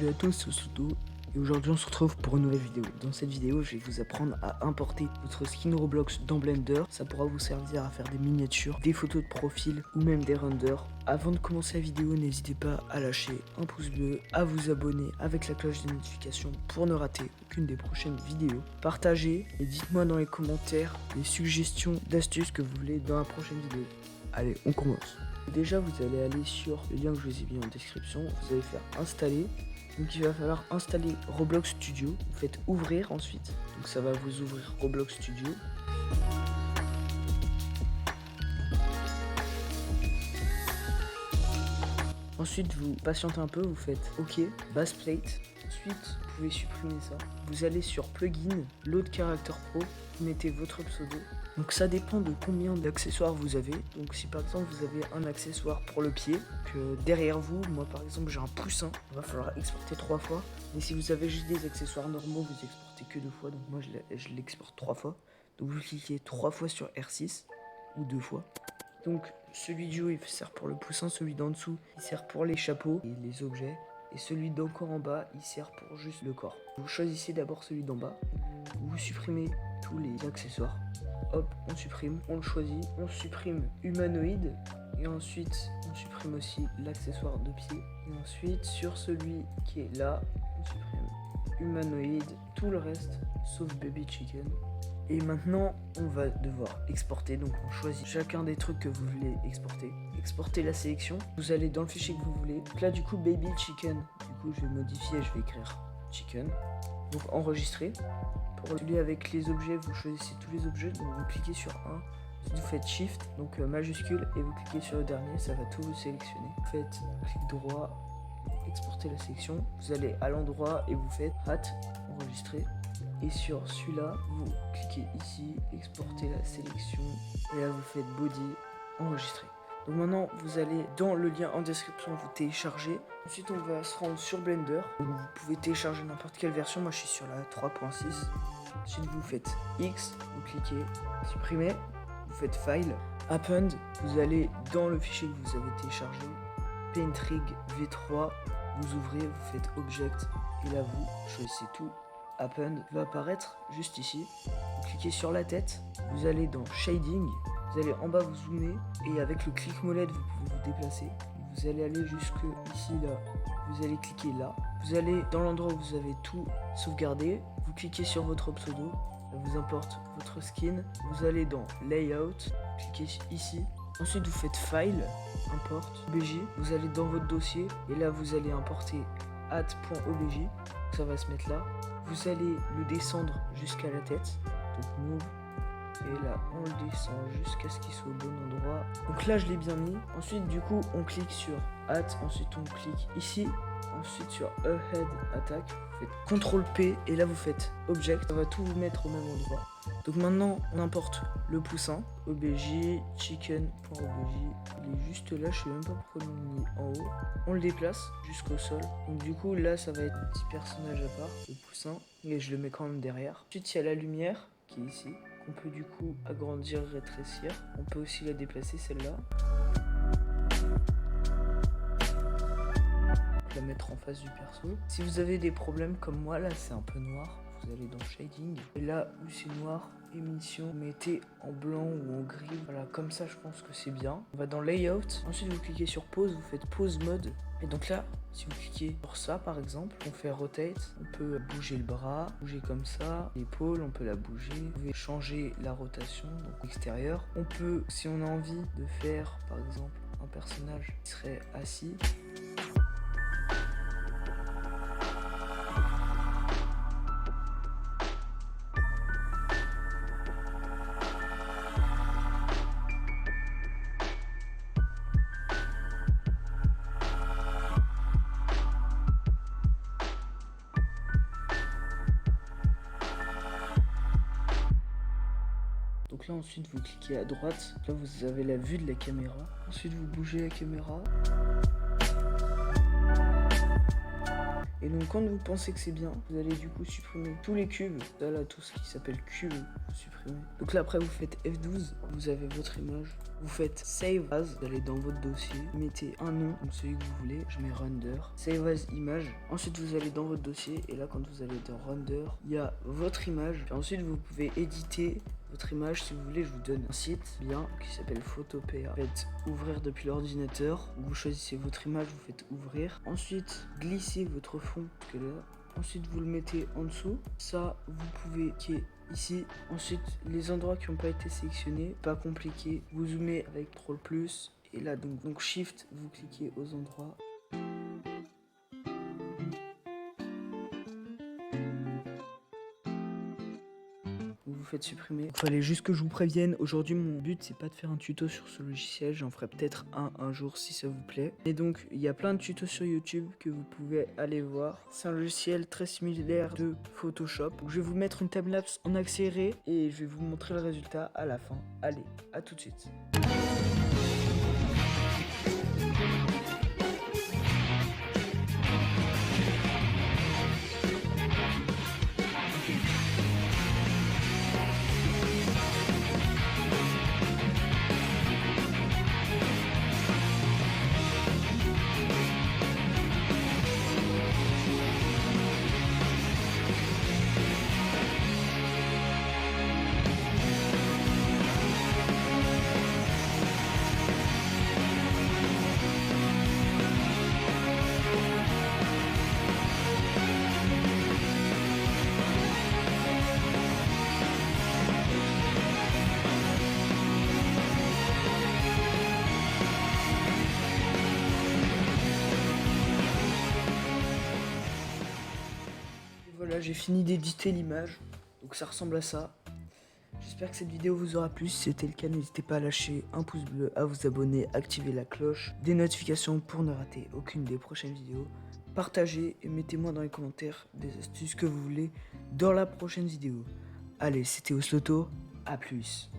à tous, c'est Soto et aujourd'hui on se retrouve pour une nouvelle vidéo. Dans cette vidéo, je vais vous apprendre à importer votre skin Roblox dans Blender. Ça pourra vous servir à faire des miniatures, des photos de profil ou même des renders. Avant de commencer la vidéo, n'hésitez pas à lâcher un pouce bleu, à vous abonner avec la cloche de notification pour ne rater aucune des prochaines vidéos. Partagez et dites-moi dans les commentaires les suggestions d'astuces que vous voulez dans la prochaine vidéo. Allez, on commence. Déjà, vous allez aller sur le lien que je vous ai mis en description. Vous allez faire installer. Donc il va falloir installer Roblox Studio. Vous faites ouvrir ensuite. Donc ça va vous ouvrir Roblox Studio. Ensuite, vous patientez un peu, vous faites OK, base plate. Ensuite, vous pouvez supprimer ça. Vous allez sur plugin, load character pro, vous mettez votre pseudo. Donc ça dépend de combien d'accessoires vous avez. Donc si par exemple vous avez un accessoire pour le pied, que derrière vous, moi par exemple j'ai un poussin, il va falloir exporter 3 fois. Mais si vous avez juste des accessoires normaux, vous exportez que 2 fois. Donc moi je l'exporte 3 fois. Donc vous cliquez 3 fois sur R6 ou 2 fois. Donc celui du haut il sert pour le poussin, celui d'en dessous il sert pour les chapeaux et les objets. Et celui d'encore en bas il sert pour juste le corps. Vous choisissez d'abord celui d'en bas, vous supprimez tous les accessoires. Hop, on supprime, on le choisit, on supprime humanoïde et ensuite on supprime aussi l'accessoire de pied. Et ensuite sur celui qui est là, on supprime humanoïde, tout le reste sauf baby chicken. Et maintenant on va devoir exporter, donc on choisit chacun des trucs que vous voulez exporter. Exporter la sélection, vous allez dans le fichier que vous voulez. Donc là du coup baby chicken, du coup je vais modifier, je vais écrire chicken. Donc enregistrer. Pour celui avec les objets, vous choisissez tous les objets, donc vous cliquez sur un, ensuite vous faites Shift, donc majuscule, et vous cliquez sur le dernier, ça va tout vous sélectionner. Vous faites clic droit, exporter la sélection, vous allez à l'endroit et vous faites hâte, enregistrer. Et sur celui-là, vous cliquez ici, exporter la sélection, et là vous faites body, enregistrer. Donc maintenant, vous allez dans le lien en description, vous téléchargez. Ensuite, on va se rendre sur Blender. Donc, vous pouvez télécharger n'importe quelle version. Moi, je suis sur la 3.6. Ensuite, vous faites X, vous cliquez, supprimer, vous faites File, Append. Vous allez dans le fichier que vous avez téléchargé, Paint Rig V3. Vous ouvrez, vous faites Object, et là, vous choisissez tout. Append va apparaître juste ici. Vous cliquez sur la tête, vous allez dans Shading. Vous allez en bas, vous zoomez et avec le clic molette, vous pouvez vous déplacer. Vous allez aller jusque ici, là. Vous allez cliquer là. Vous allez dans l'endroit où vous avez tout sauvegardé. Vous cliquez sur votre pseudo. Ça vous importe votre skin. Vous allez dans Layout. Cliquez ici. Ensuite, vous faites File, Import, OBJ. Vous allez dans votre dossier et là, vous allez importer add.obj. Ça va se mettre là. Vous allez le descendre jusqu'à la tête. Donc move. Et là, on le descend jusqu'à ce qu'il soit au bon endroit. Donc là, je l'ai bien mis. Ensuite, du coup, on clique sur Add. Ensuite, on clique ici. Ensuite, sur Ahead Attack. Vous faites CTRL P. Et là, vous faites Object. Ça va tout vous mettre au même endroit. Donc maintenant, on importe le poussin. OBJ, chicken.obj. Il est juste là. Je sais même pas pourquoi on l'a mis en haut. On le déplace jusqu'au sol. Donc du coup, là, ça va être un petit personnage à part. Le poussin. Et je le mets quand même derrière. Ensuite, il y a la lumière qui est ici. On peut du coup agrandir, rétrécir. On peut aussi la déplacer celle-là. La mettre en face du perso. Si vous avez des problèmes comme moi, là c'est un peu noir, vous allez dans Shading. Et là où c'est noir, émission, vous mettez en blanc ou en gris. Voilà, comme ça je pense que c'est bien. On va dans Layout. Ensuite vous cliquez sur Pause, vous faites Pause Mode. Et donc là, si vous cliquez sur ça par exemple, on fait Rotate. On peut bouger le bras, bouger comme ça. L'épaule, on peut la bouger. Vous pouvez changer la rotation, donc extérieur. On peut, si on a envie de faire par exemple un personnage qui serait assis. Donc là ensuite vous cliquez à droite, là vous avez la vue de la caméra. Ensuite vous bougez la caméra. Et donc quand vous pensez que c'est bien, vous allez du coup supprimer tous les cubes. Là, tout ce qui s'appelle cube, vous supprimez. Donc là après vous faites F12, vous avez votre image. Vous faites Save As, vous allez dans votre dossier, vous mettez un nom, donc celui que vous voulez, je mets Render, Save As Image. Ensuite vous allez dans votre dossier et là quand vous allez dans Render, il y a votre image. Puis ensuite vous pouvez éditer votre image si vous voulez. Je vous donne un site bien qui s'appelle Photopea. Vous faites ouvrir depuis l'ordinateur, vous choisissez votre image, vous faites ouvrir. Ensuite glissez votre fond, parce que là, ensuite vous le mettez en dessous. Ça vous pouvez cliquer ici. Ensuite les endroits qui n'ont pas été sélectionnés, pas compliqué, vous zoomez avec Ctrl plus et là donc Shift, vous cliquez aux endroits. Vous faites supprimer. Il fallait juste que je vous prévienne. Aujourd'hui, mon but, c'est pas de faire un tuto sur ce logiciel. J'en ferai peut-être un jour si ça vous plaît. Et donc, il y a plein de tutos sur YouTube que vous pouvez aller voir. C'est un logiciel très similaire de Photoshop. Donc, je vais vous mettre une timelapse en accéléré et je vais vous montrer le résultat à la fin. Allez, à tout de suite. Voilà, j'ai fini d'éditer l'image, donc ça ressemble à ça. J'espère que cette vidéo vous aura plu. Si c'était le cas, n'hésitez pas à lâcher un pouce bleu, à vous abonner, activer la cloche des notifications pour ne rater aucune des prochaines vidéos. Partagez et mettez-moi dans les commentaires des astuces que vous voulez dans la prochaine vidéo. Allez, c'était Osloto, à plus.